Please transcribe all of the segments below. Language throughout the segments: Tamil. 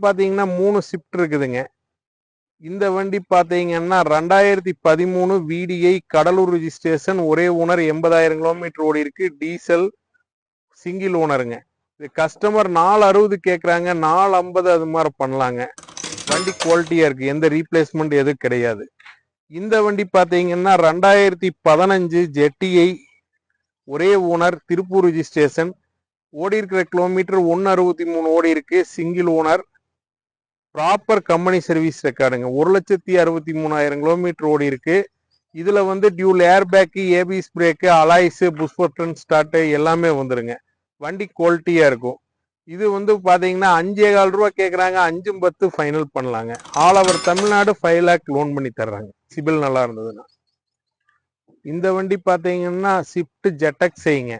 பாத்தீங்கன்னா 3 ஷிஃப்ட் இருக்குதுங்க. இந்த வண்டி பாத்தீங்கன்னா 2013 VDI கடலூர் ரிஜிஸ்ட்ரேஷன், ஒரே ஓனர், 80,000 கிலோமீட்டர் ஓடி இருக்கு. டீசல், சிங்கிள் ஓனருங்க. இது கஸ்டமர் 460 கேக்குறாங்க, 450 அது மாதிரி பண்ணலாங்க. வண்டி குவாலிட்டியா இருக்கு, எந்த ரீப்ளேஸ்மெண்ட் எதுவும் கிடையாது. இந்த வண்டி பாத்தீங்கன்னா 2015 ஜெட்டிஐ, ஒரே ஓனர், திருப்பூர் ரிஜிஸ்ட்ரேஷன், ஓடி இருக்கிற கிலோமீட்டர் 163 ஓடி இருக்கு. Single owner, proper company service ரெக்கார்டுங்க. 1,63,000 கிலோமீட்டர் ஓடி இருக்கு. இதுல வந்து dual air bag, ABS brake, alloys, push button start எல்லாமே வந்துருங்க. வண்டி குவாலிட்டியா இருக்கும். இது வந்து பாத்தீங்கன்னா 5,400 ரூபா கேக்குறாங்க, 5,10 ஃபைனல் பண்ணலாங்க. All over Tamil Nadu 5 lakh loan பண்ணி தர்றாங்க, சிபில் நல்லா இருந்ததுன்னா. இந்த வண்டி பாத்தீங்கன்னா ஸ்விஃப்ட் ஜெட்டக்ஸ் செய்யுங்க,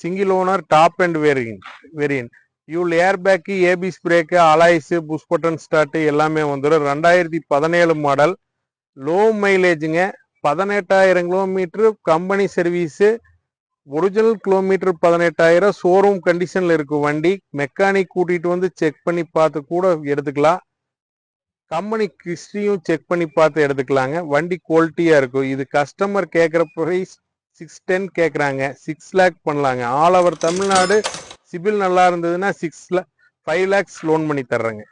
single owner, top end variant. Dual air bag, ABS brake, alloys, push button start எல்லாமே வந்துடும். 2017 மாடல், லோ மைலேஜுங்க. 18,000 kilometre company service. Original kilometre 18,000. Showroom கண்டிஷன்ல இருக்கு வண்டி. மெக்கானிக் கூட்டிட்டு வந்து செக் பண்ணி பார்த்து கூட எடுத்துக்கலாம். கம்பெனி ஹிஸ்டரியும் செக் பண்ணி பார்த்து எடுத்துக்கலாங்க. வண்டி குவாலிட்டியா இருக்கும். இது கஸ்டமர் கேட்குற ப்ரைஸ் 610 கேட்குறாங்க, 6 லேக் பண்ணலாங்க. ஆல் ஓவர் தமிழ்நாடு சிபில் நல்லா இருந்ததுன்னா 5 லேக்ஸ் லோன் பண்ணி தர்றேங்க.